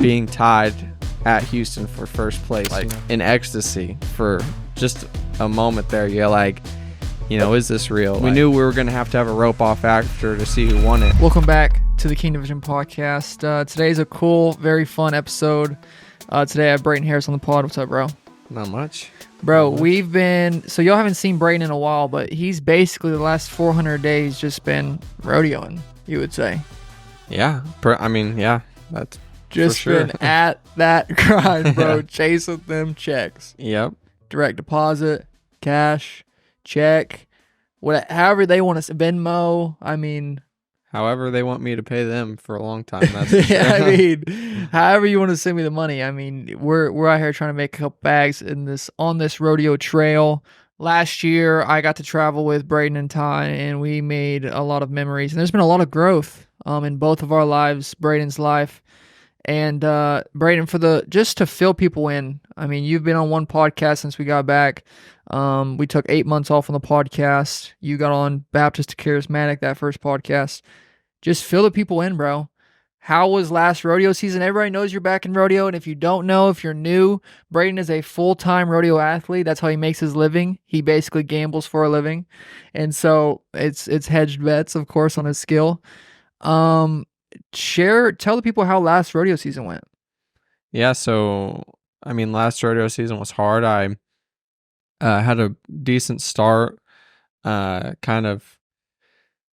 being tied at Houston for first place, like in ecstasy for just a moment there. You're like, is this real? We knew we were going to have a rope off after to see who won it. Welcome back to the King Division podcast. Today's a cool, very fun episode. Today I have Braden Harris on the pod. What's up, bro? Not much. Bro, we've been... So y'all haven't seen Braden in a while, but he's basically the last 400 days just been rodeoing, you would say. Yeah. That's just for sure. Been at that grind, bro. Chasing them checks. Yep. Direct deposit, cash, check, however they want to... Venmo, however they want me to pay them for a long time. That's for sure. However you want to send me the money. We're out here trying to make a couple bags on this rodeo trail. Last year, I got to travel with Braden and Ty, and we made a lot of memories. And there's been a lot of growth in both of our lives, Braden's life. And Braden, just to fill people in, you've been on one podcast since we got back. We took 8 months off on the podcast. You got on Baptist to Charismatic, that first podcast. Just fill the people in, bro. How was last rodeo season? Everybody knows you're back in rodeo, and if you don't know, if you're new, Braden is a full-time rodeo athlete. That's how he makes his living. He basically gambles for a living, and so it's hedged bets, of course, on his skill. Tell the people how last rodeo season went. Yeah, so last rodeo season was hard. I had a decent start, kind of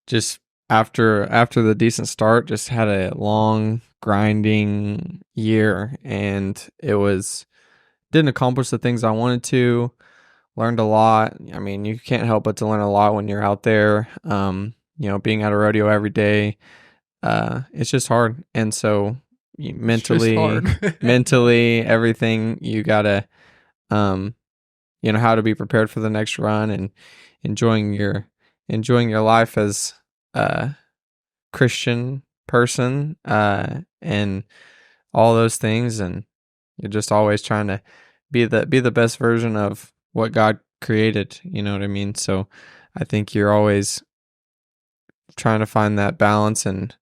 just after the decent start, just had a long grinding year, and didn't accomplish the things I wanted to. Learned a lot. You can't help but to learn a lot when you're out there. Being at a rodeo every day, it's just hard. And so mentally, everything, you gotta, how to be prepared for the next run and enjoying your life as a Christian person, and all those things. And you're just always trying to be the best version of what God created. You know what I mean? So I think you're always trying to find that balance and,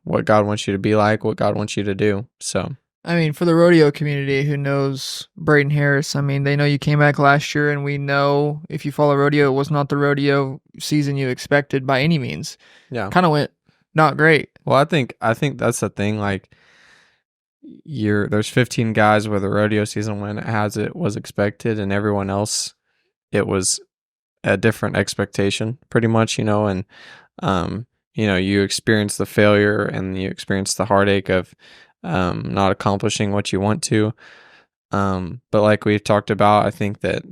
what God wants you to be like, what God wants you to do. So for the rodeo community who knows Braden Harris, they know you came back last year, and we know if you follow rodeo, it was not the rodeo season you expected by any means. Yeah. Kind of went not great. Well, I think that's the thing. Like, there's 15 guys where the rodeo season went as it was expected, and everyone else, it was a different expectation, pretty much, and, you experience the failure and you experience the heartache of not accomplishing what you want to. But like we've talked about, I think that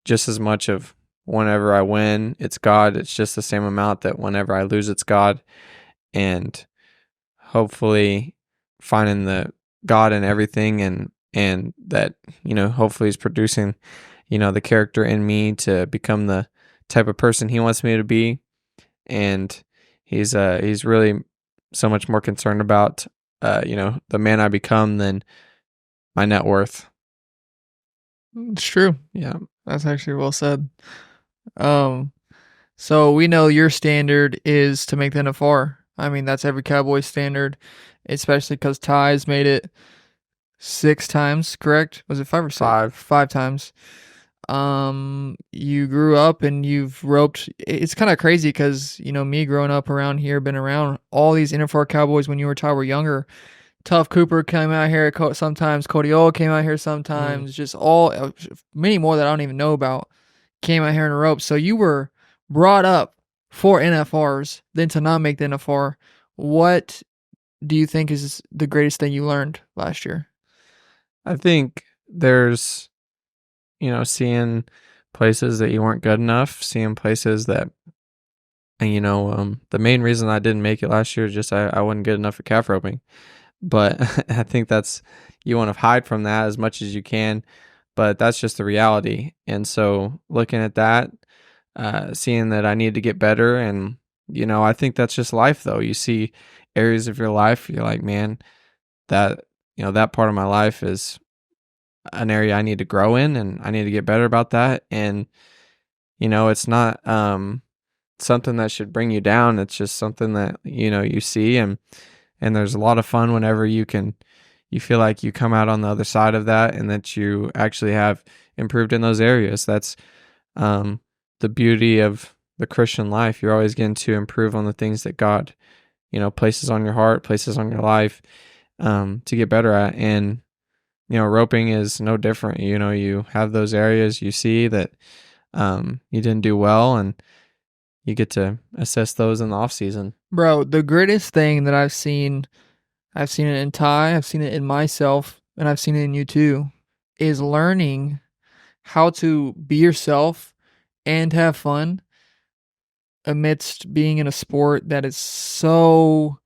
just as much of whenever I win, it's God. It's just the same amount that whenever I lose, it's God. And hopefully finding the God in everything, and that, hopefully he's producing, the character in me to become the type of person he wants me to be. And he's really so much more concerned about the man I become than my net worth. It's true. Yeah. That's actually well said. So we know your standard is to make the NFR. That's every Cowboy standard, especially because Ty's made it 6 times, correct? Was it 5 or 6? 5. 5 times. You grew up and you've roped. It's kind of crazy because, me growing up around here, been around all these NFR Cowboys when you were Ty were younger. Tough Cooper came out here sometimes. Cody Old came out here sometimes. Just many more that I don't even know about came out here in a rope. So you were brought up for NFRs, then to not make the NFR. What do you think is the greatest thing you learned last year? I think there's, seeing places that you weren't good enough, seeing places that, and the main reason I didn't make it last year is just I wasn't good enough at calf roping. But I think you want to hide from that as much as you can, but that's just the reality. And so looking at that, seeing that I need to get better, and, I think that's just life though. You see areas of your life, you're like, man, that, that part of my life is an area I need to grow in, and I need to get better about that. And, it's not something that should bring you down. It's just something that, you see, and there's a lot of fun whenever you can you feel like you come out on the other side of that and that you actually have improved in those areas. That's um, the beauty of the Christian life. You're always getting to improve on the things that God, places on your heart, places on your life, to get better at. And, roping is no different. You have those areas you see that you didn't do well, and you get to assess those in the off season. Bro, the greatest thing that I've seen it in Ty, I've seen it in myself, and I've seen it in you too, is learning how to be yourself and have fun amidst being in a sport that is so,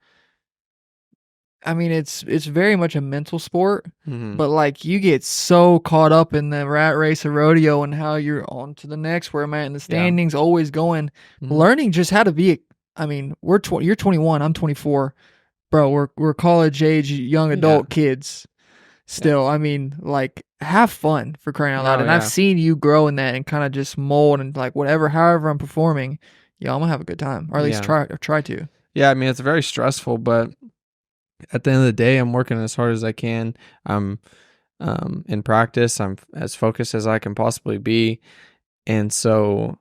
I mean, it's very much a mental sport, Mm-hmm. but like you get so caught up in the rat race of rodeo and how you're on to the next, where I'm at in the Yeah. standings, always going, Mm-hmm. learning just how to be. I mean, you're 21, I'm 24, bro. We're college age young adult kids still. Yeah. I mean, like, have fun, for crying out loud. No, And I've yeah. seen you grow in that and kind of just mold and like whatever, however I'm performing, I'm gonna have a good time, or at least Yeah. try to. Yeah, I mean, it's very stressful, but at the end of the day, I'm working as hard as I can. I'm in practice. I'm as focused as I can possibly be. And so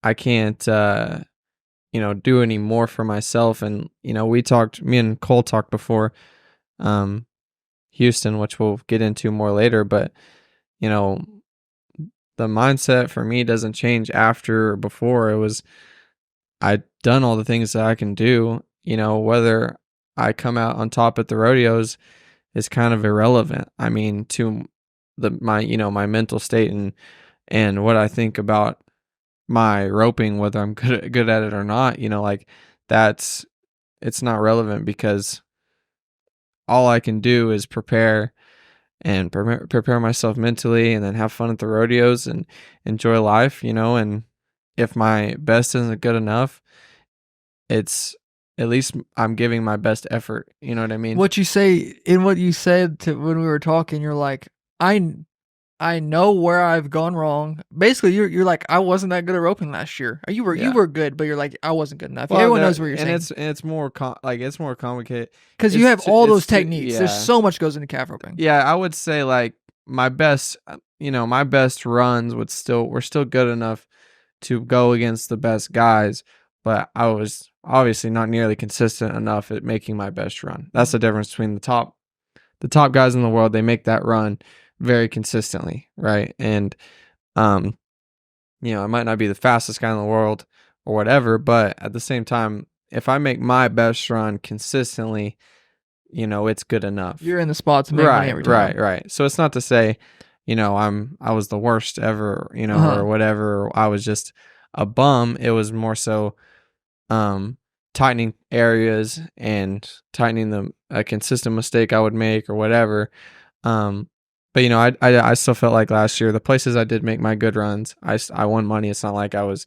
I can't, do any more for myself. And, me and Cole talked before, Houston, which we'll get into more later, but, you know, the mindset for me doesn't change after or before. It was, I'd done all the things that I can do, whether I come out on top at the rodeos is kind of irrelevant. I mean, to my mental state and what I think about my roping, whether I'm good at it or not, like that's it's not relevant because all I can do is prepare myself mentally and then have fun at the rodeos and enjoy life, and if my best isn't good enough, it's at least I'm giving my best effort. You know what I mean? What you say in what you said to when we were talking, you're like, I know where I've gone wrong. Basically, you're like, I wasn't that good at roping last year. You Yeah. were good, but you're like, I wasn't good enough. Well, Everyone knows what you're saying. It's more it's more complicated Because you have all those too, techniques. There's so much goes into calf roping. Yeah, I would say like my best, my best runs were still good enough to go against the best guys, but I was obviously not nearly consistent enough at making my best run. That's the difference between the top guys in the world. They make that run very consistently, right? And I might not be the fastest guy in the world or whatever, but at the same time, if I make my best run consistently, it's good enough. You're in the spot to make money every time. Right. So it's not to say, I was the worst ever, or whatever. Or I was just a bum. It was more so tightening areas and tightening a consistent mistake I would make or whatever. But I still felt like last year the places I did make my good runs, I won money. It's not like I was,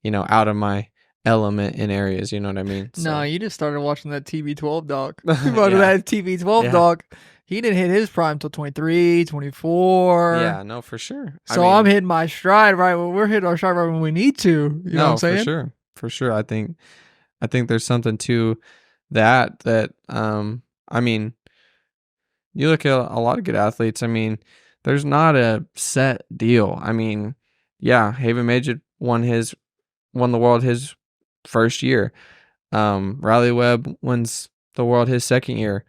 out of my element in areas. You know what I mean? So. No, you just started watching that TB12 doc. You watched that TB12 doc. He didn't hit his prime till 23, 24. Yeah, no, for sure. So I'm hitting my stride right when we're hitting our stride right when we need to. You know what I'm saying? For sure. I think there's something to that. I mean, you look at a lot of good athletes. I mean, there's not a set deal. I mean, yeah, Haven Majid won the world his first year. Riley Webb wins the world his second year.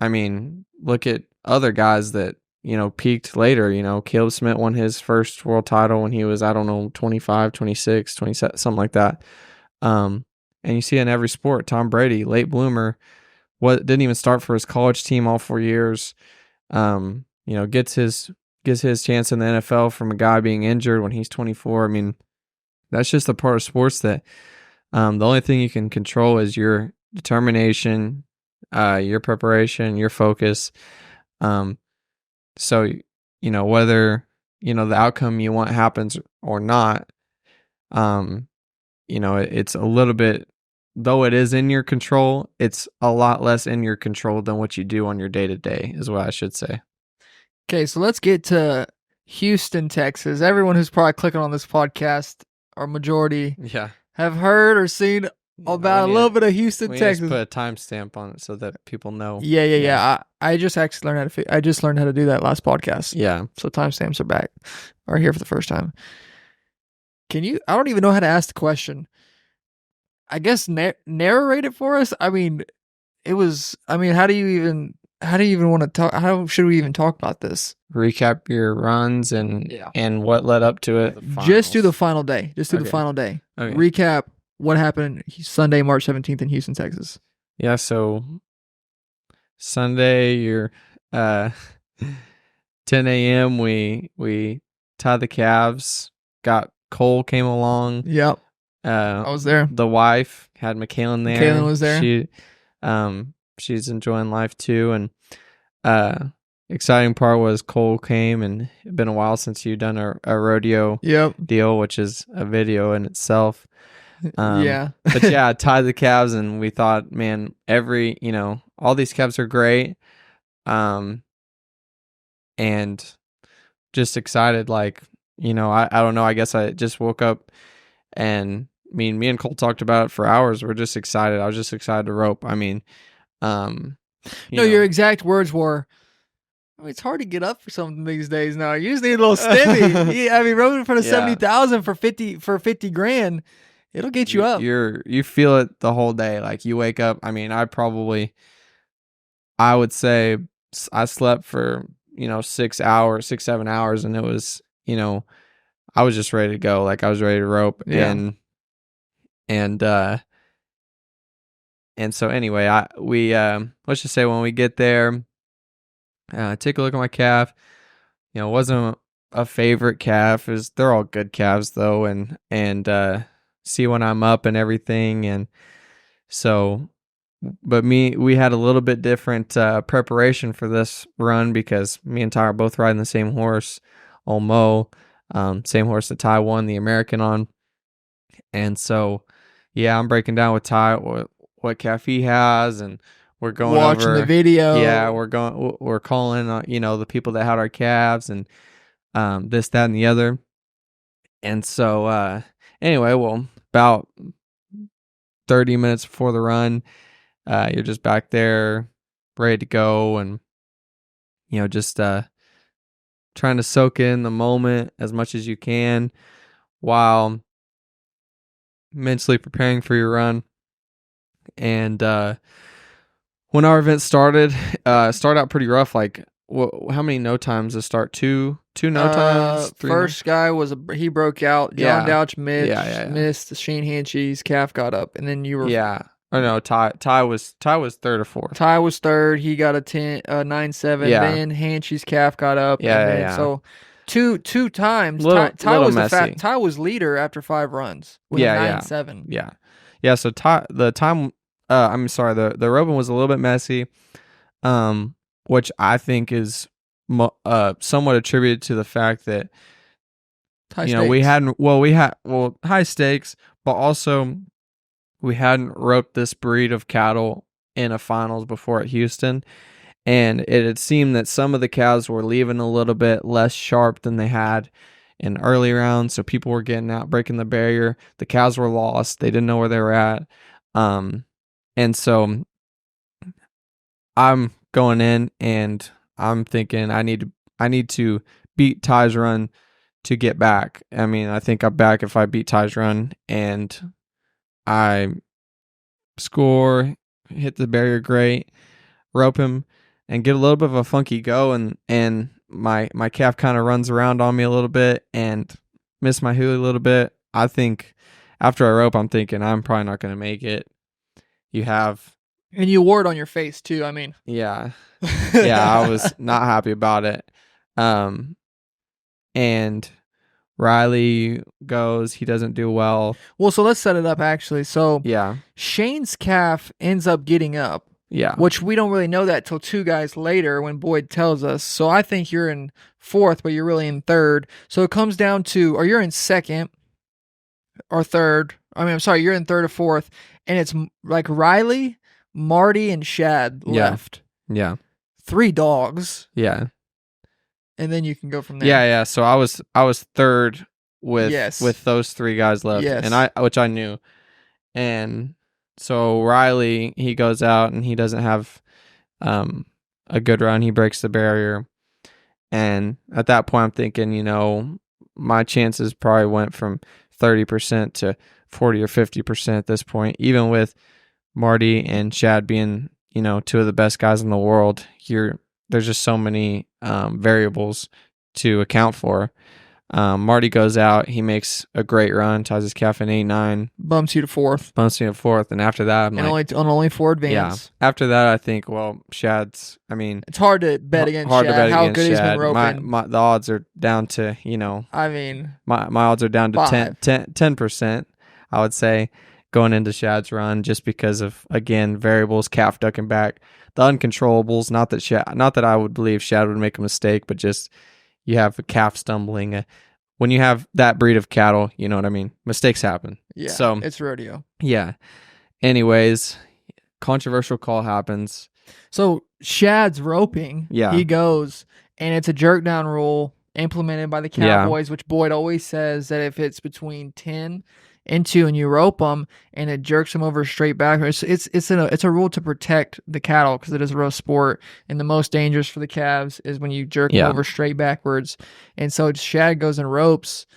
I mean, look at other guys that, peaked later. Caleb Smith won his first world title when he was, I don't know, 25, 26, 27, something like that. And you see in every sport, Tom Brady, late bloomer, didn't even start for his college team all 4 years. Gets his chance in the NFL from a guy being injured when he's 24. I mean, that's just a part of sports that the only thing you can control is your determination, your preparation, your focus. So, whether, the outcome you want happens or not, it's a little bit, though it is in your control, it's a lot less in your control than what you do on your day-to-day is what I should say. Okay, so let's get to Houston, Texas. Everyone who's probably clicking on this podcast, or majority, have heard or seen about a little bit of Houston, We just Texas. put a timestamp on it so that people know. Yeah. I just actually learned I just learned how to do that last podcast. Yeah. So timestamps are here for the first time. Can you? I don't even know how to ask the question. I guess narrate it for us. I mean, it was. I mean, how do you even want to talk? How should we even talk about this? Recap your runs and what led up to it. Just do the final day. Just do the Okay. final day. Okay. Recap what happened Sunday, March 17th in Houston, Texas. Yeah, so Sunday, you're 10 a.m. We tied the calves. Got Cole came along. Yep. I was there. The wife had McKaylin there. McKaylin was there. She's enjoying life too, and exciting part was Cole came, and it'd been a while since you've done a rodeo deal, which is a video in itself. Yeah. But yeah, I tied the calves, and we thought, man, all these calves are great. And just excited, I don't know, I guess I just woke up, and me and Cole talked about it for hours. We're just excited. I was just excited to rope. I mean, your exact words were, it's hard to get up for something these days now. You just need a little stimmy. I mean, roping for the 70,000 for 50 grand, it'll get you up. You feel it the whole day. Like, you wake up. I mean, I would say I slept for 6 hours, 7 hours, and it was, I was just ready to go. Like, I was ready to rope. And so anyway, let's just say when we get there, take a look at my calf. It wasn't a favorite calf. They're all good calves though, and see when I'm up and everything. And so, but we had a little bit different preparation for this run, because me and Ty are both riding the same horse, Old Mo, same horse that Ty won the American on. And so, yeah, I'm breaking down with Ty what calf he has, and we're going watching the video. Yeah, we're calling the people that had our calves, and this, that, and the other. And so anyway, well, about 30 minutes before the run, you're just back there ready to go, and just trying to soak in the moment as much as you can while mentally preparing for your run. And when our event started out pretty rough. Like, how many no times to start? Two no times? First guy he broke out. John Douch missed. Shane Hanchey's calf got up, and then you were Oh no, Ty was third or fourth. Ty was third. He got a 9-7. Then Hanchey's calf got up. So two times. Ty was messy. Ty was leader after 5 runs with a 9-7. Yeah. So the roping was a little bit messy, which I think is somewhat attributed to the fact that we had high stakes, but also we hadn't roped this breed of cattle in a finals before at Houston, and it had seemed that some of the cows were leaving a little bit less sharp than they had in early rounds, so people were getting out, breaking the barrier. The cows were lost; they didn't know where they were at, and so I'm going in and I'm thinking I need to beat Ty's run to get back. I mean, I think I'm back if I beat Ty's run, and I score, hit the barrier great, rope him, and get a little bit of a funky go, and my calf kind of runs around on me a little bit and miss my hoolie a little bit. I think after I rope, I'm thinking I'm probably not going to make it. And you wore it on your face too. I mean, yeah, I was not happy about it. And Riley goes, he doesn't do well. Well, so let's set it up actually. So yeah, Shane's calf ends up getting up. Yeah. Which we don't really know that till 2 guys later when Boyd tells us. So I think you're in 4th, but you're really in 3rd. So it comes down to, or you're in 2nd or 3rd. I mean, I'm sorry, you're in 3rd or 4th. And it's like Riley, Marty, and Shad left. Yeah. 3 dogs. Yeah. And then you can go from there. Yeah. So I was 3rd with those 3 guys left, and which I knew, and So Riley, he goes out and he doesn't have um, a good run. He breaks the barrier. And at that point, I'm thinking, my chances probably went from 30% to 40 or 50% at this point. Even with Marty and Shad being, two of the best guys in the world, there's just so many variables to account for. Marty goes out. He makes a great run, ties his calf in 8-9. Bumps you to fourth. And after that, I'm only 4 advance. Yeah. After that, I think, well, Shad's. It's hard to bet against Shad. How good he's been roping. The odds are down to, my odds are down to 10%. I would say going into Shad's run, just because of, again, variables, calf ducking back, the uncontrollables. Not that I would believe Shad would make a mistake, but just. You have a calf stumbling. When you have that breed of cattle, you know what I mean? Mistakes happen. Yeah, so it's rodeo. Yeah. Anyways, controversial call happens. So Shad's roping. Yeah. He goes, and it's a jerk down rule implemented by the Cowboys, which Boyd always says that if it's between 10 and 2 and you rope them and it jerks them over straight backwards, it's a rule to protect the cattle because it is a rough sport, and the most dangerous for the calves is when you jerk them over straight backwards. And so Shad goes and ropes,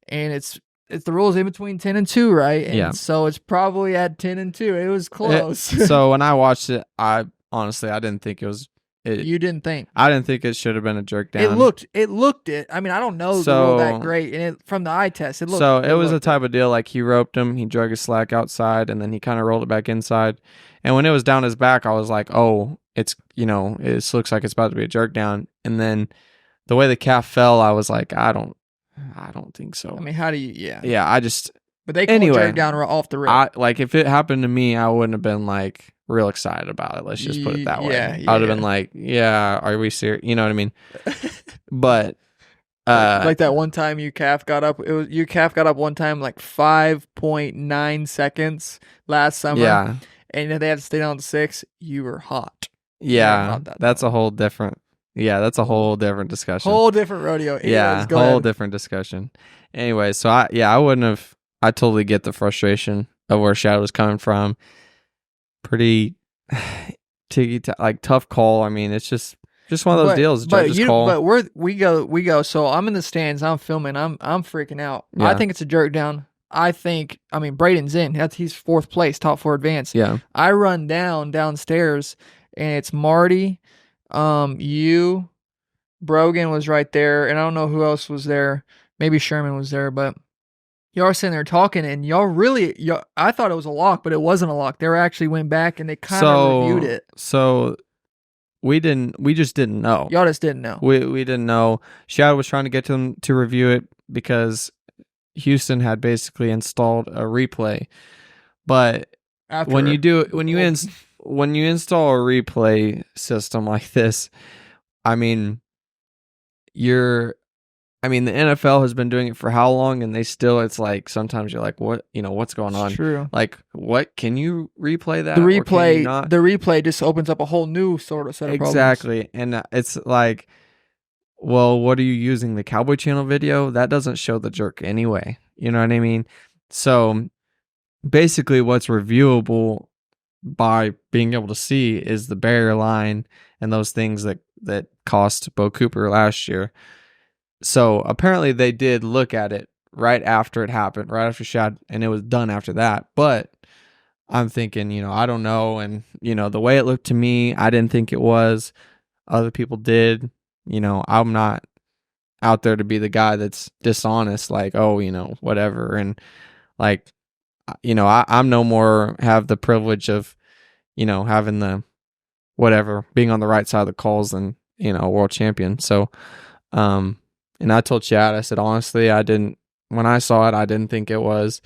and it's the rules in between 10 and 2, right? And so it's probably at 10 and 2. It was close. So when I watched it, I didn't think it was. You didn't think? I didn't think it should have been a jerk down. It looked it. I mean, I don't know the rule that great, and from the eye test, it looked. So it was a type of deal like he roped him, he drug his slack outside, and then he kind of rolled it back inside. And when it was down his back, I was like, oh, it's it looks like it's about to be a jerk down. And then the way the calf fell, I was like, I don't think so. I mean, how do you? Yeah. Yeah, I just. But they called jerk down off the rip. If it happened to me, I wouldn't have been like real excited about it. Let's just put it that way. I would have been like, yeah, are we serious? You know what I mean? But like that one time your calf got up. Your calf got up one time like 5.9 seconds last summer. Yeah. And they had to stay down to 6. You were hot. Yeah. That's a whole different. Yeah, that's a whole different discussion. Whole different rodeo. Yeah, whole different discussion. Anyway, so I wouldn't have. I totally get the frustration of where Shad was coming from. Pretty tough call. I mean, it's just one of those deals. Judge's call. But we go. So I'm in the stands. I'm filming. I'm freaking out. Yeah. I think it's a jerk down. Braden's in. He's 4th place, top 4 advance. Yeah. I run downstairs, and it's Marty, you, Brogan was right there, and I don't know who else was there. Maybe Sherman was there, but. Y'all are sitting there talking, and I thought it was a lock, but it wasn't a lock. They actually went back and they kind of reviewed it. So we just didn't know. Y'all just didn't know. We didn't know. Shad was trying to get them to review it because Houston had basically installed a replay. But when you install a replay system like this, the NFL has been doing it for how long, and it's like sometimes you're like, what, what's going on? True. Like, what can you replay that? The replay just opens up a whole new sort of set of problems. Exactly, and it's like, well, what are you using, the Cowboy Channel video? That doesn't show the jerk anyway. You know what I mean? So basically, what's reviewable by being able to see is the barrier line and those things that cost Bo Cooper last year. So apparently they did look at it right after it happened, right after Shad, and it was done after that. But I'm thinking, I don't know. And, the way it looked to me, I didn't think it was. Other people did. I'm not out there to be the guy that's dishonest, like, oh, whatever. And like, I'm no more have the privilege of, having the whatever, being on the right side of the calls than, a world champion. So, and I told Chad, I said, honestly, when I saw it, I didn't think it was.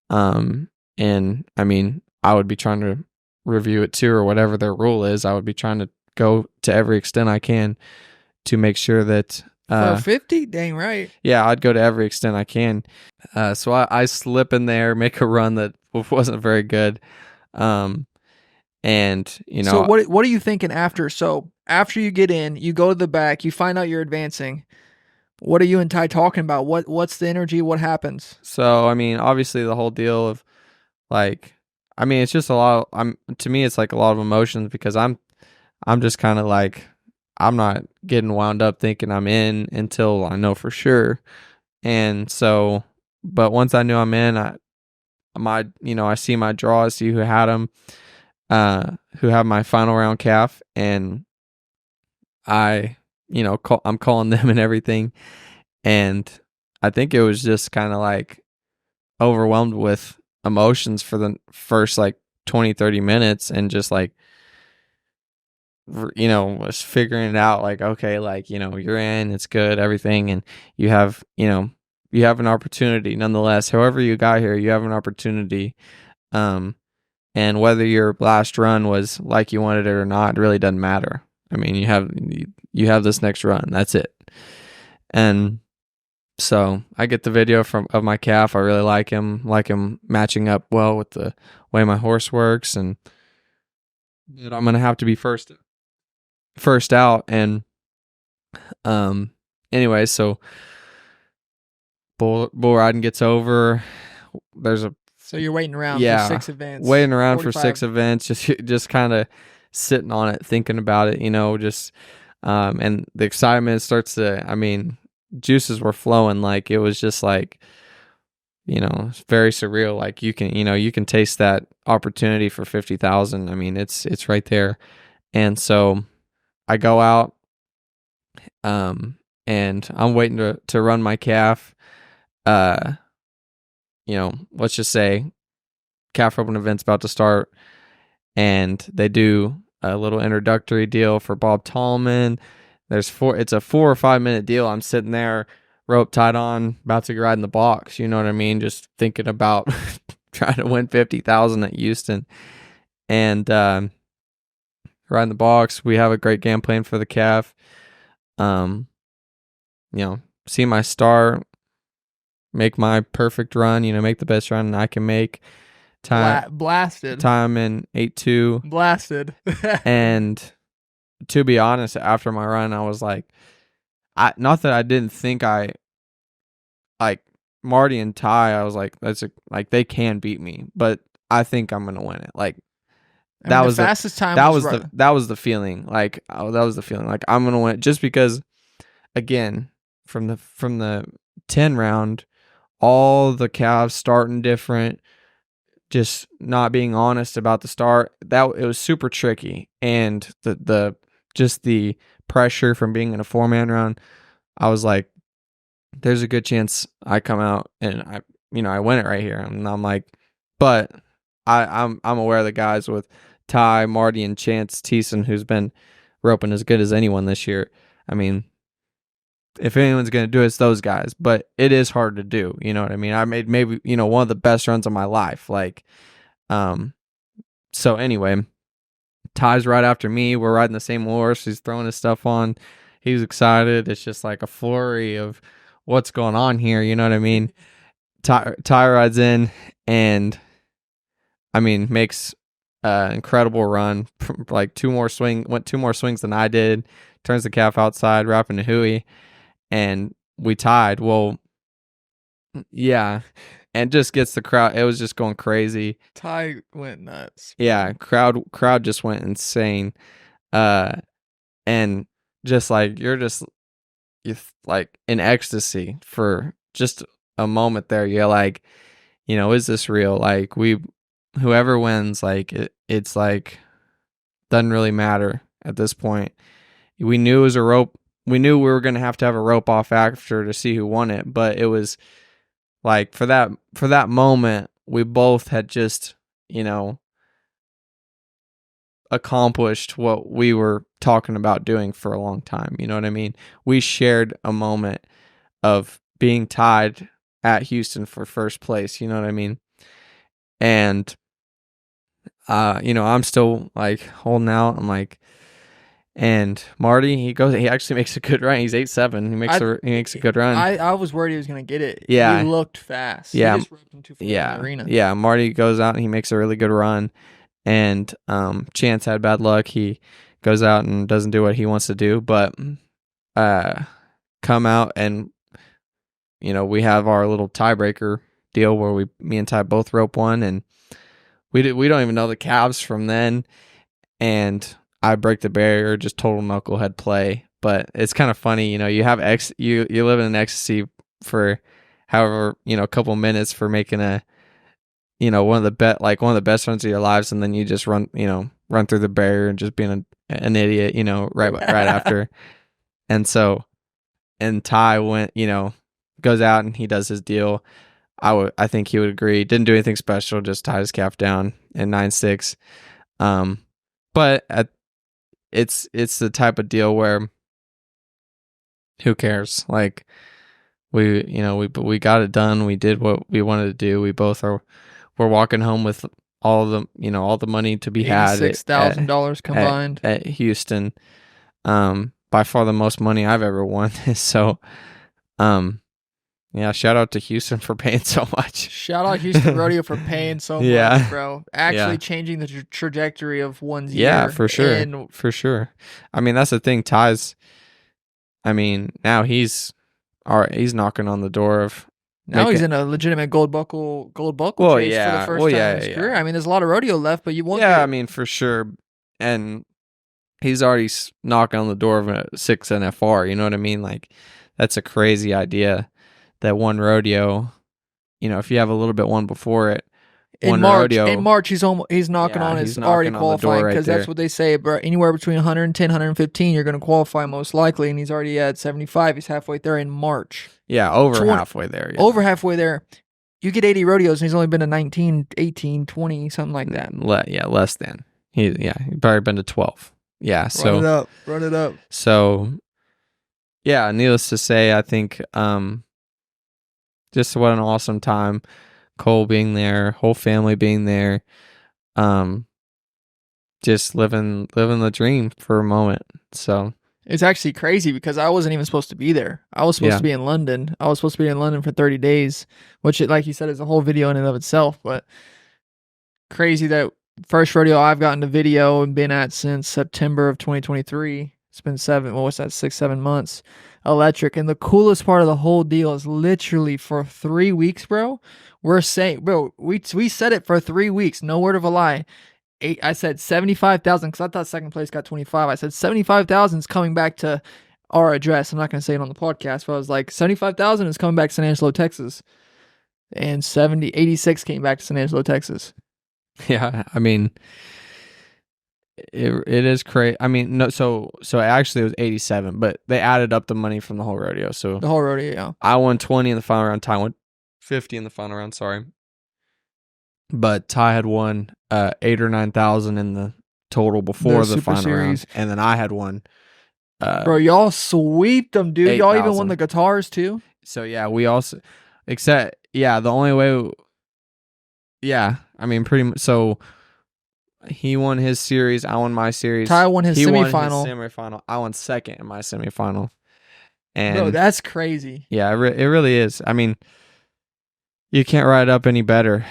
And I would be trying to review it too, or whatever their rule is. I would be trying to go to every extent I can to make sure that. For 50? Dang right. Yeah, I'd go to every extent I can. So I slip in there, make a run that wasn't very good. So what are you thinking after? So after you get in, you go to the back, you find out you're advancing. What are you and Ty talking about? What's the energy? What happens? So, obviously the whole deal of like, I mean, it's just a lot. To me, it's like a lot of emotions because I'm just kind of like I'm not getting wound up thinking I'm in until I know for sure. And so, but once I knew I'm in, I see my draw, I see who had them, who have my final round calf, and I, I'm calling them and everything. And I think it was just kind of like overwhelmed with emotions for the first like 20, 30 minutes and just like, was figuring it out like, okay, like, you're in, it's good, everything. And you have, you have an opportunity nonetheless. However you got here, you have an opportunity. Um, and whether your last run was like you wanted it or not, it really doesn't matter. I mean, you have this next run. That's it. And so I get the video of my calf. I really like him matching up well with the way my horse works, and I'm gonna have to be first out. And anyway, so bull riding gets over. There's a So you're waiting around for 6 events. Waiting around 45. for 6 events, just kind of sitting on it, thinking about it, just and the excitement starts to. I mean, juices were flowing, like it was just like, it's very surreal. Like you can taste that opportunity for 50,000. I mean, it's right there. And so I go out, and I'm waiting to run my calf. Let's just say calf open event's about to start, and they do a little introductory deal for Bob Tallman. It's a 4 or 5 minute deal. I'm sitting there, rope tied on, about to ride in the box. You know what I mean? Just thinking about trying to win 50,000 at Houston, and ride in the box. We have a great game plan for the calf. See my star, make my perfect run. Make the best run I can make. Blasted. Time in 8.2. Blasted. And to be honest, after my run, I was like, not that I didn't think I like Marty and Ty. I was like, like they can beat me, but I think I'm gonna win it. Like that was the fastest time. That was the feeling. Like that was the feeling. Like I'm gonna win it just because. Again, from the 10 round, all the calves starting different. Just not being honest about the start, that it was super tricky, and the just the pressure from being in a 4-man round, I was like, there's a good chance I come out and I win it right here. And I'm like, but I'm aware of the guys with Ty, Marty, and Chance Thiessen, who's been roping as good as anyone this year. I mean, if anyone's going to do it, it's those guys, but it is hard to do. You know what I mean? I made maybe, one of the best runs of my life. Like, so anyway, Ty's right after me. We're riding the same horse. He's throwing his stuff on. He was excited. It's just like a flurry of what's going on here. You know what I mean? Ty rides in and, I mean, makes an incredible run. Like went 2 more swings than I did. Turns the calf outside, wrapping the hooey, and we tied. Well, yeah, and just gets the crowd. It was just going crazy. Ty went nuts. Yeah, crowd just went insane. And just like you're like in ecstasy for just a moment there. You're like, is this real? Like whoever wins, like it's like doesn't really matter at this point. We knew it was a rope. We knew we were going to have a rope off after to see who won it, but it was like for that moment, we both had just, accomplished what we were talking about doing for a long time. You know what I mean? We shared a moment of being tied at Houston for first place. You know what I mean? And, I'm still like holding out. I'm like, and Marty, he actually makes a good run. He's 8.7. He makes a good run. I was worried he was going to get it. Yeah. He looked fast. Yeah. He just roped him too far in the arena. Yeah. Marty goes out and he makes a really good run. And Chance had bad luck. He goes out and doesn't do what he wants to do. But come out and, we have our little tiebreaker deal where me and Ty both rope one. And we don't even know the calves from then, and I break the barrier, just total knucklehead play. But it's kind of funny, you have you live in an ecstasy for however, a couple minutes for making a, one of the best runs of your lives, and then you just run through the barrier and just being an idiot, right after. And so, and Ty went, goes out and he does his deal. I think he would agree. Didn't do anything special, just tied his calf down in 9.6. But it's the type of deal where who cares? Like we got it done. We did what we wanted to do. We're walking home with all the money to be had. $86,000 combined at Houston. By far the most money I've ever won. So, yeah, shout out to Houston for paying so much. Shout out Houston Rodeo for paying so much, bro. Actually changing the trajectory of one's year. Yeah, for sure. For sure. I mean, that's the thing. Ty's, now he's knocking on the door of. Now he's in a legitimate gold buckle chase for the first time in his career. I mean, there's a lot of rodeo left, but you won't. Yeah, for sure. And he's already knocking on the door of a 6 NFR. You know what I mean? Like, that's a crazy idea. That one rodeo, if you have a little bit one before it, in March he's knocking on his already qualifying, because that's what they say. But anywhere between 110, 115, you're going to qualify most likely, and he's already at 75. He's halfway there in March. Yeah, halfway there. Yeah. Over halfway there. You get 80 rodeos, and he's only been to 19, 18, 20, something like that. Less than. He's probably been to 12. Yeah, so run it up. So, yeah, needless to say, I think just what an awesome time. Cole being there, whole family being there, just living the dream for a moment. So it's actually crazy because I wasn't even supposed to be there. I was supposed to be in London. I was supposed to be in London for 30 days, which, like you said, is a whole video in and of itself. But crazy that first rodeo I've gotten to video and been at since September of 2023. It's been 6-7 months. Electric. And the coolest part of the whole deal is literally for 3 weeks, bro. We're saying, bro, we said it for 3 weeks. No word of a lie. I said 75,000 because I thought second place got 25. I said 75,000 is coming back to our address. I'm not going to say it on the podcast, but I was like, 75,000 is coming back to San Angelo, Texas. And 86 came back to San Angelo, Texas. Yeah, it is crazy. No, so actually it was 87, but they added up the money from the whole rodeo. So the whole rodeo, yeah. I won 20 in the final round. Ty won 50 in the final round. Sorry, but Ty had won 8 or 9,000 in the total before the final round, and then I had won. Bro, y'all sweeped them, dude. 8, y'all even won the guitars too. So yeah, we also, the only way. Yeah, pretty much. So he won his series. I won my series. Ty won his semifinal. Won his semifinal. I won second in my semifinal. And bro, that's crazy. Yeah, it really is. You can't write it up any better.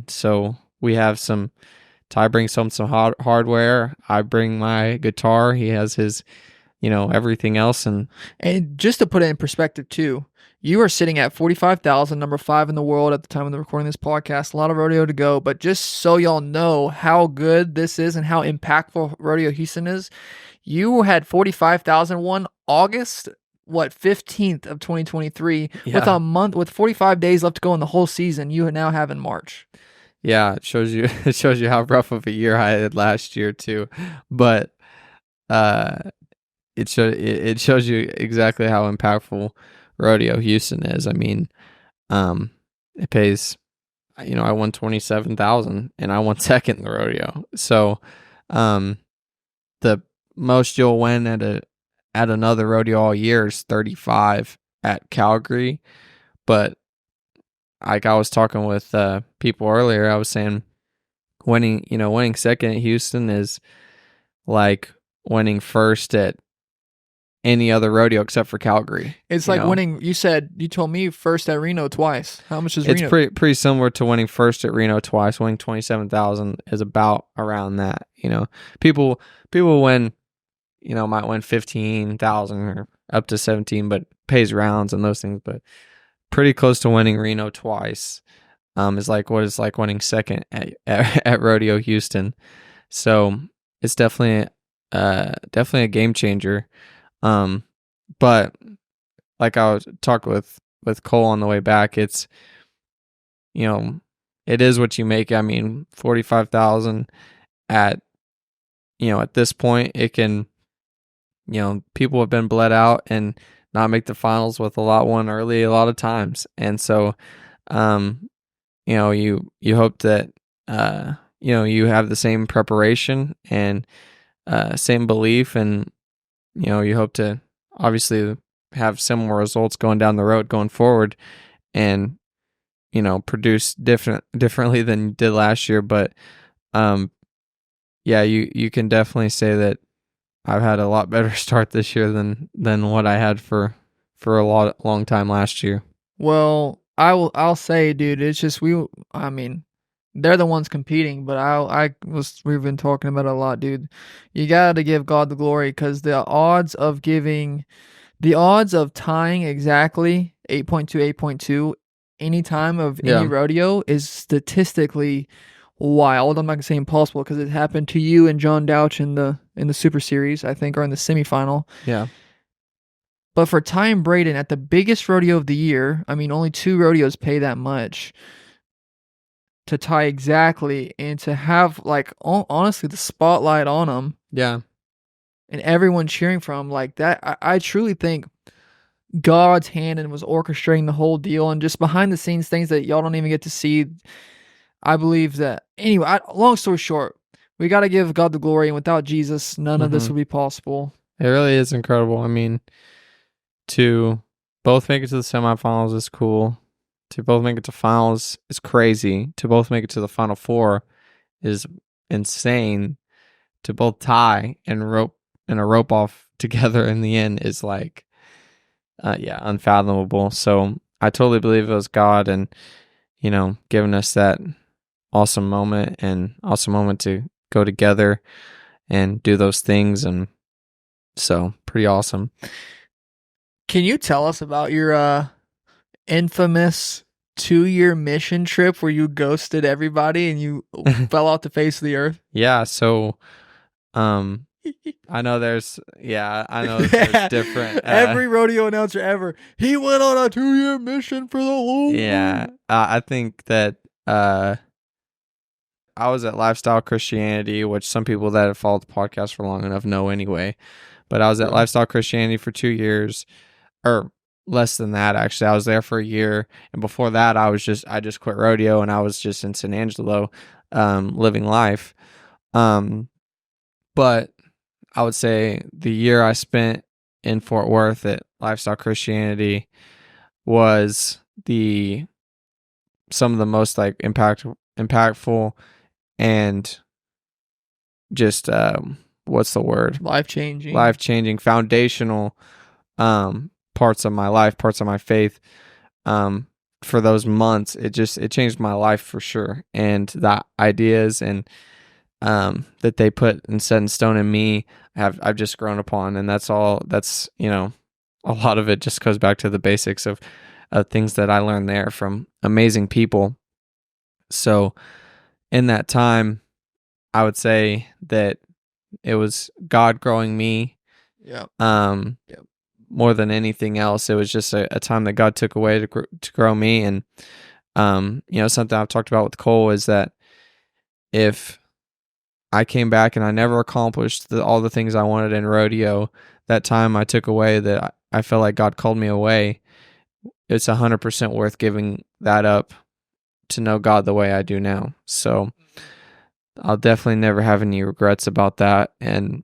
So we have some. Ty brings home some hardware. I bring my guitar. He has his, everything else. And just to put it in perspective too, you are sitting at 45,000, number 5 in the world at the time of the recording of this podcast. A lot of rodeo to go, but just so y'all know how good this is and how impactful Rodeo Houston is, you had 45,001 August 15th of 2023 with 45 days left to go in the whole season. You now have in March. Yeah, it shows you how rough of a year I had last year too, but it shows you exactly how impactful Rodeo Houston is. It pays. I won 27,000 and I won second in the rodeo. So, the most you'll win at another rodeo all year is 35 at Calgary, but like I was talking with people earlier, I was saying winning second at Houston is like winning first at any other rodeo except for Calgary. It's like winning. You told me first at Reno twice. How much is Reno? It's pretty similar to winning first at Reno twice. Winning 27,000 is about around that. People win. Might win 15,000 or up to 17, but pays rounds and those things. But pretty close to winning Reno twice. is like what it's like winning second at Rodeo Houston. So it's definitely a game changer. Um, but like I was talking with Cole on the way back, it's, you know, it is what you make. I mean, 45,000 at, at this point, it can, people have been bled out and not make the finals with a lot won early a lot of times. And so, um, you hope that, you have the same preparation and, same belief, and, you hope to obviously have similar results going down the road going forward, and, produce differently than you did last year. But, yeah, you can definitely say that I've had a lot better start this year than what I had for a long time last year. Well, I'll say, dude, it's just I mean, they're the ones competing, but we've been talking about it a lot, dude. You gotta give God the glory, because the odds of tying exactly 8.2, 8.2 any time of any Yeah. rodeo is statistically wild. I'm not gonna say impossible, because it happened to you and John Douch in the Super Series, I think, or in the semifinal. Yeah. But for Ty and Braden at the biggest rodeo of the year, I mean, only 2 rodeos pay that much to tie exactly, and to have, like, honestly, the spotlight on them Yeah. and everyone cheering for him like that. I truly think God's hand and was orchestrating the whole deal, and just behind the scenes things that y'all don't even get to see. I believe that. Anyway, long story short, we got to give God the glory, and without Jesus, none of this would be possible. It really is incredible. I mean, to both make it to the semifinals is cool. To both make it to finals is crazy. To both make it to the final four is insane. To both tie and a rope off together in the end is like, unfathomable. So I totally believe it was God, and, giving us that awesome moment to go together and do those things. And so pretty awesome. Can you tell us about your infamous 2-year mission trip where you ghosted everybody and you fell off the face of the earth? Yeah. So, I know there's different. Every rodeo announcer ever. He went on a 2-year mission for the Lord. Yeah. I think that, I was at Lifestyle Christianity, which some people that have followed the podcast for long enough know anyway. But I was at Lifestyle Christianity for 2 years, or less than that, actually. I was there for a year, and before that, I just quit rodeo, and I was just in San Angelo, living life. But I would say the year I spent in Fort Worth at Lifestyle Christianity was some of the most like impactful and just what's the word? Life-changing, foundational parts of my life, parts of my faith. For those months, it changed my life for sure. And the ideas and that they put and set in stone in me, I've just grown upon, and that's all. That's, a lot of it just goes back to the basics of things that I learned there from amazing people. So in that time, I would say that it was God growing me. Yeah. More than anything else, it was just a time that God took away to grow me. And something I've talked about with Cole is that if I came back and I never accomplished all the things I wanted in rodeo, that time I took away, that I felt like God called me away, it's 100% worth giving that up to know God the way I do now. So I'll definitely never have any regrets about that. And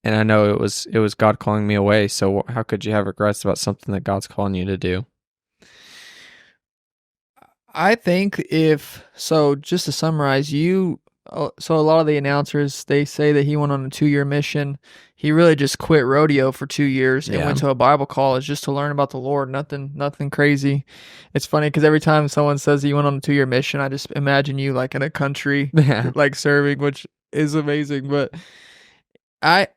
I know it was God calling me away. So how could you have regrets about something that God's calling you to do? I think just to summarize, so a lot of the announcers, they say that he went on a 2-year mission. He really just quit rodeo for 2 years and went to a Bible college just to learn about the Lord. Nothing crazy. It's funny because every time someone says he went on a 2-year mission, I just imagine you like in a country, like serving, which is amazing. But I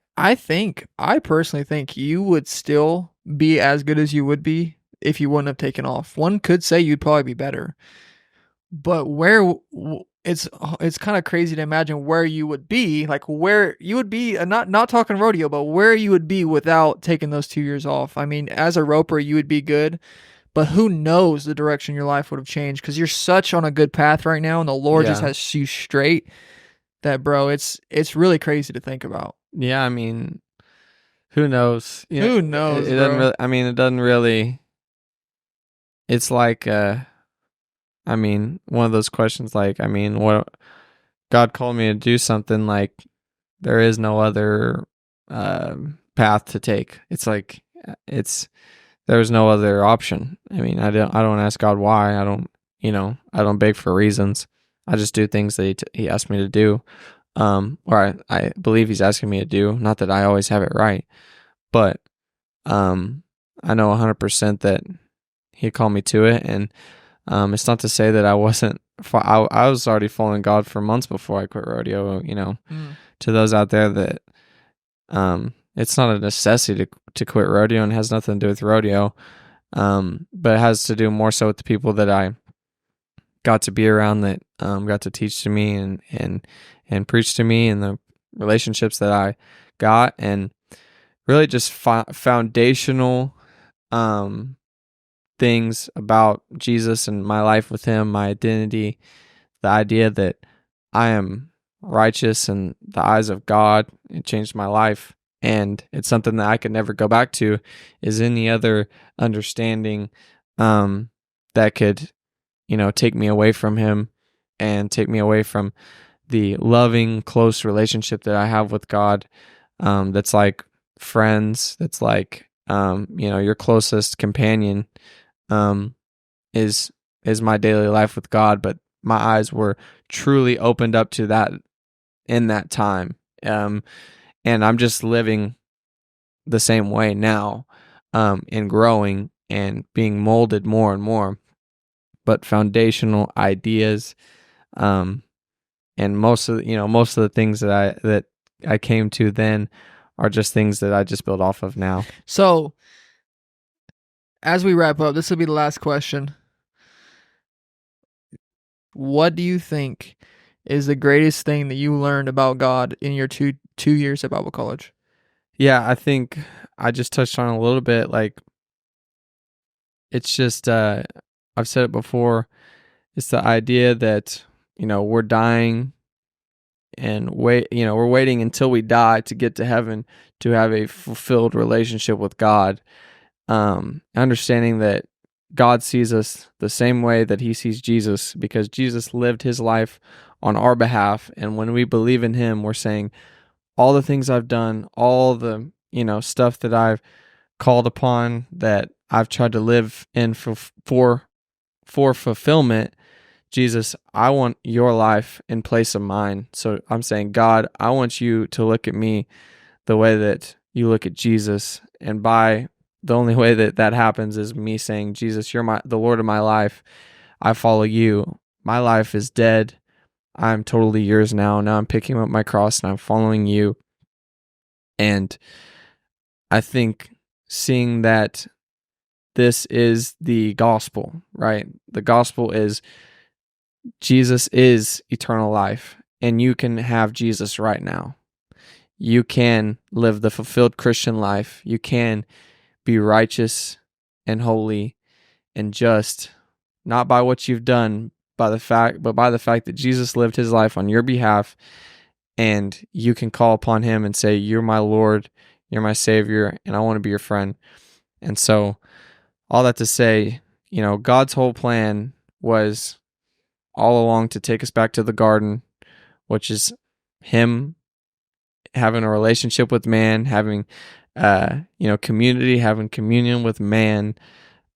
personally think you would still be as good as you would be if you wouldn't have taken off. One could say you'd probably be better, but where it's kind of crazy to imagine where you would be, like where you would be, not talking rodeo, but where you would be without taking those 2 years off. I mean, as a roper, you would be good, but who knows the direction your life would have changed because you're such on a good path right now, and the Lord just Yeah. has you straight. That bro, it's really crazy to think about. Yeah, I mean, who knows? You know, Who knows, it doesn't bro? really. I mean, it doesn't really. It's like, I mean, one of those questions. Like, I mean, what God called me to do something. Like, there is no other path to take. It's like there's no other option. I mean, I don't ask God why. I don't, I don't beg for reasons. I just do things that he asked me to do. Or I believe he's asking me to do. Not that I always have it right, but I know 100% that he called me to it. And it's not to say that I wasn't. I was already following God for months before I quit rodeo. To those out there that it's not a necessity to quit rodeo, and has nothing to do with rodeo. But it has to do more so with the people that I got to be around, that got to teach to me and preach to me, and the relationships that I got, and really just foundational things about Jesus and my life with him, my identity, the idea that I am righteous in the eyes of God. It changed my life, and it's something that I could never go back to. Is any other understanding that could take me away from him and take me away from the loving, close relationship that I have with God, that's like friends, that's like your closest companion, is my daily life with God. But my eyes were truly opened up to that in that time, and I'm just living the same way now, and growing and being molded more and more. But foundational ideas, and most of the things that I came to then are just things that I just build off of now. So, as we wrap up, this will be the last question. What do you think is the greatest thing that you learned about God in your two years at Bible college? Yeah, I think I just touched on it a little bit. Like, it's just I've said it before. It's the idea that we're dying, and we're waiting until we die to get to heaven to have a fulfilled relationship with God. Understanding that God sees us the same way that he sees Jesus, because Jesus lived his life on our behalf. And when we believe in him, we're saying, all the things I've done, all the, stuff that I've called upon, that I've tried to live in for fulfillment, Jesus, I want your life in place of mine. So I'm saying, God, I want you to look at me the way that you look at Jesus. And by the only way that happens is me saying, Jesus, you're the Lord of my life. I follow you. My life is dead. I'm totally yours now. Now I'm picking up my cross and I'm following you. And I think seeing that this is the gospel, right? The gospel is Jesus is eternal life, and you can have Jesus right now. You can live the fulfilled Christian life. You can be righteous and holy and just, not by what you've done, but by the fact that Jesus lived his life on your behalf, and you can call upon him and say, you're my Lord, you're my Savior, and I want to be your friend. And so, all that to say, God's whole plan was all along to take us back to the garden, which is him having a relationship with man, having community, having communion with man,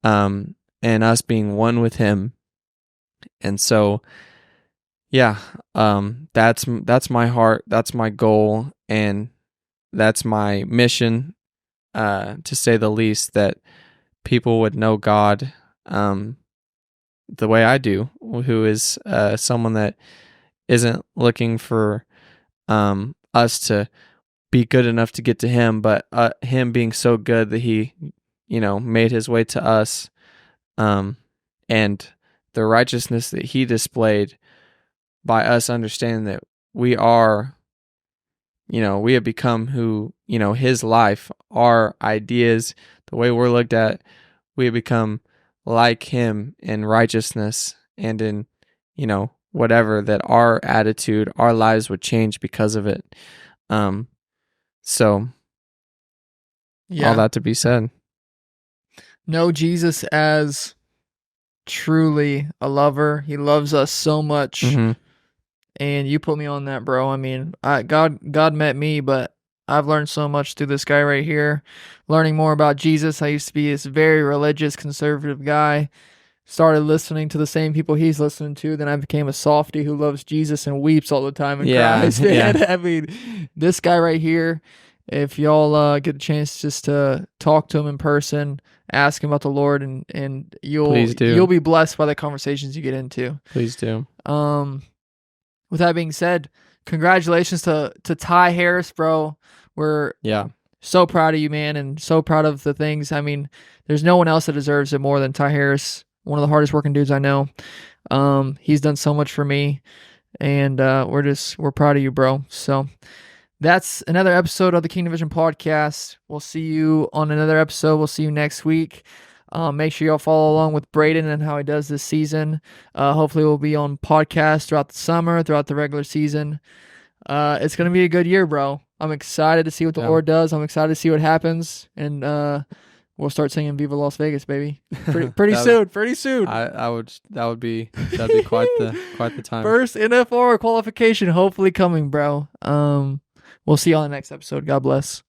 and us being one with him. And so, yeah, that's my heart, that's my goal, and that's my mission, to say the least, that people would know God the way I do, who is someone that isn't looking for us to be good enough to get to him, but him being so good that he, made his way to us, And the righteousness that he displayed by us understanding that we are, we have become who, his life, our ideas, the way we're looked at, we have become like him in righteousness and in, whatever, that our attitude, our lives would change because of it. So all that to be said. Know Jesus as truly a lover. He loves us so much. Mm-hmm. And you put me on that, bro. I mean, God met me, but I've learned so much through this guy right here. Learning more about Jesus. I used to be this very religious, conservative guy. Started listening to the same people he's listening to. Then I became a softie who loves Jesus and weeps all the time and cries. Man. Yeah. I mean, this guy right here, if y'all get a chance just to talk to him in person, ask him about the Lord, and you'll be blessed by the conversations you get into. Please do. With that being said, congratulations to Ty Harris, bro. We're so proud of you, man, and so proud of the things. I mean, there's no one else that deserves it more than Ty Harris, one of the hardest working dudes I know. He's done so much for me, and we're proud of you, bro. So that's another episode of the Kingdom Vision podcast. We'll see you on another episode. We'll see you next week. Make sure y'all follow along with Braden and how he does this season. Hopefully we'll be on podcasts throughout the summer, throughout the regular season. It's going to be a good year, bro. I'm excited to see what the Lord does. I'm excited to see what happens. And we'll start singing Viva Las Vegas, baby. Pretty soon. That'd be quite the time. First NFR qualification hopefully coming, bro. We'll see you on the next episode. God bless.